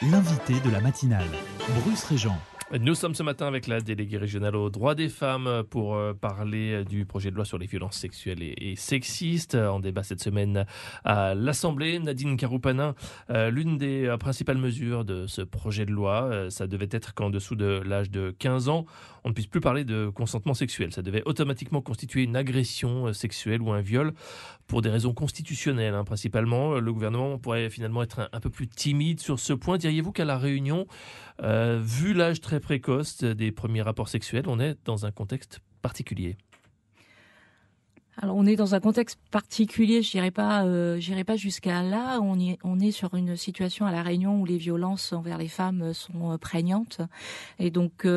L'invité de la matinale, Bruce Régent. Nous sommes ce matin avec la déléguée régionale aux droits des femmes pour parler du projet de loi sur les violences sexuelles et sexistes. En débat cette semaine à l'Assemblée, Nadine Karoupanin, l'une des principales mesures de ce projet de loi, ça devait être qu'en dessous de l'âge de 15 ans, on ne puisse plus parler de consentement sexuel. Ça devait automatiquement constituer une agression sexuelle ou un viol pour des raisons constitutionnelles, principalement. Le gouvernement pourrait finalement être un peu plus timide sur ce point. Diriez-vous qu'à La Réunion, vu l'âge très précoce des premiers rapports sexuels, on est dans un contexte particulier? Alors on est dans un contexte particulier, j'irai pas jusqu'à là. On est sur une situation à La Réunion où les violences envers les femmes sont prégnantes, et donc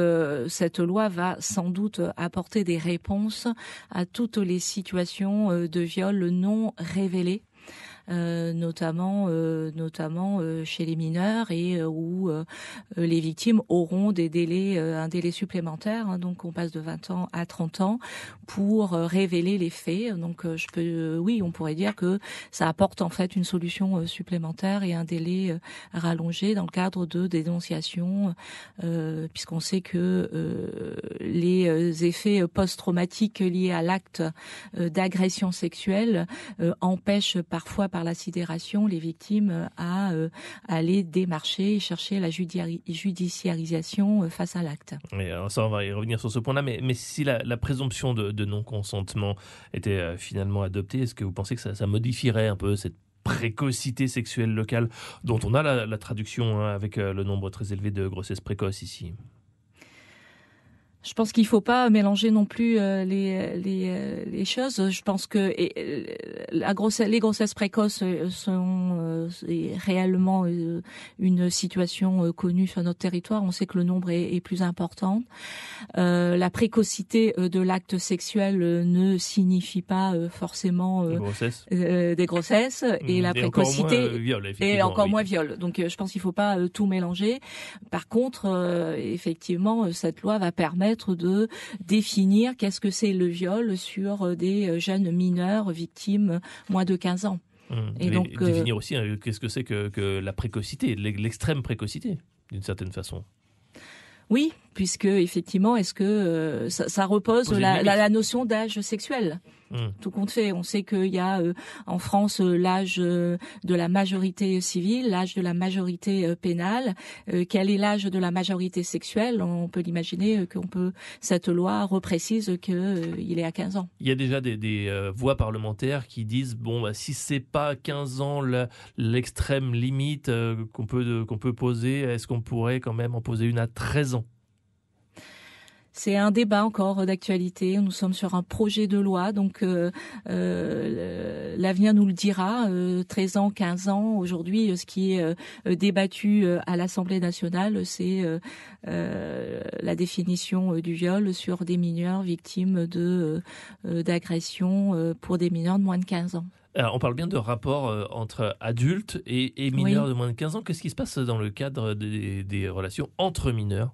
cette loi va sans doute apporter des réponses à toutes les situations de viol non révélées. Notamment chez les mineurs, et où les victimes auront un délai supplémentaire, donc on passe de 20 ans à 30 ans pour révéler les faits. Donc on pourrait dire que ça apporte en fait une solution supplémentaire et un délai rallongé dans le cadre de dénonciation, puisqu'on sait que les effets post-traumatiques liés à l'acte d'agression sexuelle empêchent parfois par la sidération les victimes à aller démarcher et chercher la judiciarisation face à l'acte. Et alors ça, on va y revenir sur ce point-là, mais si la présomption de non-consentement était finalement adoptée, est-ce que vous pensez que ça modifierait un peu cette précocité sexuelle locale dont on a la traduction avec le nombre très élevé de grossesses précoces ici? Je pense qu'il faut pas mélanger non plus les choses. Je pense que les grossesses précoces sont réellement une situation connue sur notre territoire. On sait que le nombre est plus important. La précocité de l'acte sexuel ne signifie pas forcément des grossesses, et la précocité et encore moins viol. Donc je pense qu'il faut pas tout mélanger. Par contre, effectivement, cette loi va permettre de définir qu'est-ce que c'est le viol sur des jeunes mineurs victimes moins de 15 ans. Et donc définir aussi qu'est-ce que c'est que la précocité, l'extrême précocité, d'une certaine façon. Oui, puisque effectivement, est-ce que ça repose la notion d'âge sexuel. Tout compte fait, on sait qu'il y a en France l'âge de la majorité civile, l'âge de la majorité pénale. Quel est l'âge de la majorité sexuelle? On peut l'imaginer cette loi reprécise qu'il est à 15 ans. Il y a déjà des voix parlementaires qui disent si c'est pas 15 ans l'extrême limite qu'on peut poser, est-ce qu'on pourrait quand même en poser une à 13 ans? C'est un débat encore d'actualité. Nous sommes sur un projet de loi, donc l'avenir nous le dira. 13 ans, 15 ans. Aujourd'hui, ce qui est débattu à l'Assemblée nationale, c'est la définition du viol sur des mineurs victimes d'agressions pour des mineurs de moins de 15 ans. Alors, on parle bien de rapport entre adultes et mineurs de moins de 15 ans. Qu'est-ce qui se passe dans le cadre des relations entre mineurs?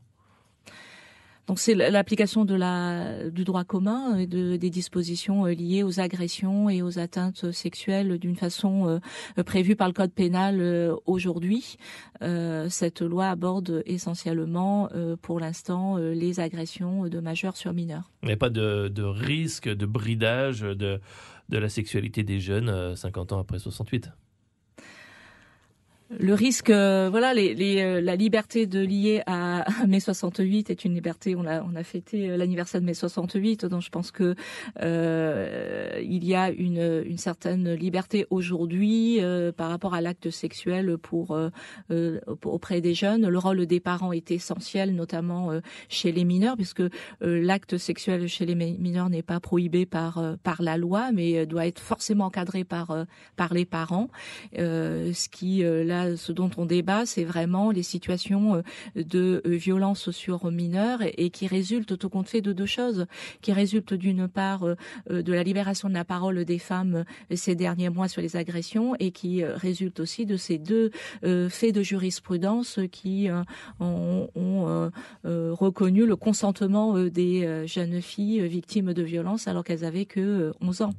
Donc c'est l'application du droit commun et des dispositions liées aux agressions et aux atteintes sexuelles d'une façon prévue par le code pénal aujourd'hui. Cette loi aborde essentiellement pour l'instant les agressions de majeurs sur mineurs. Il n'y a pas de risque de bridage de la sexualité des jeunes 50 ans après 68? Le risque, la liberté de lier à mai 68 est une liberté. On a fêté l'anniversaire de mai 68, donc je pense que il y a une certaine liberté aujourd'hui par rapport à l'acte sexuel auprès des jeunes. Le rôle des parents est essentiel, notamment chez les mineurs, puisque l'acte sexuel chez les mineurs n'est pas prohibé par la loi, mais doit être forcément encadré par les parents. Ce dont on débat, c'est vraiment les situations de violence sur mineurs et qui résultent tout compte fait de deux choses, qui résultent d'une part de la libération de la parole des femmes ces derniers mois sur les agressions, et qui résultent aussi de ces deux faits de jurisprudence qui ont reconnu le consentement des jeunes filles victimes de violences alors qu'elles avaient que 11 ans.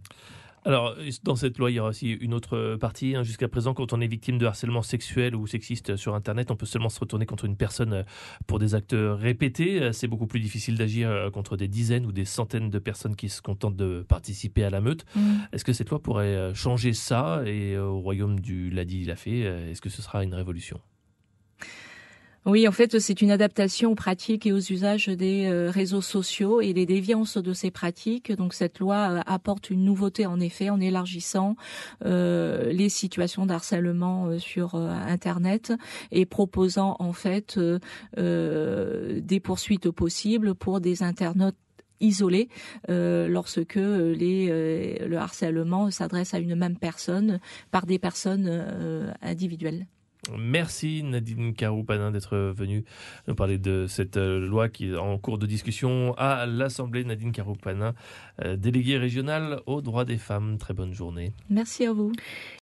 Alors, dans cette loi, il y aura aussi une autre partie. Jusqu'à présent, quand on est victime de harcèlement sexuel ou sexiste sur Internet, on peut seulement se retourner contre une personne pour des actes répétés. C'est beaucoup plus difficile d'agir contre des dizaines ou des centaines de personnes qui se contentent de participer à la meute. Est-ce que cette loi pourrait changer ça? Et au royaume du l'a dit, l'a fait, est-ce que ce sera une révolution? Oui, en fait, c'est une adaptation aux pratiques et aux usages des réseaux sociaux et les déviances de ces pratiques. Donc, cette loi apporte une nouveauté, en effet, en élargissant les situations d'harcèlement sur Internet et proposant, en fait, des poursuites possibles pour des internautes isolés lorsque le harcèlement s'adresse à une même personne par des personnes individuelles. Merci Nadine Caroux-Panin d'être venue nous parler de cette loi qui est en cours de discussion à l'Assemblée. Nadine Caroux-Panin, déléguée régionale aux droits des femmes. Très bonne journée. Merci à vous.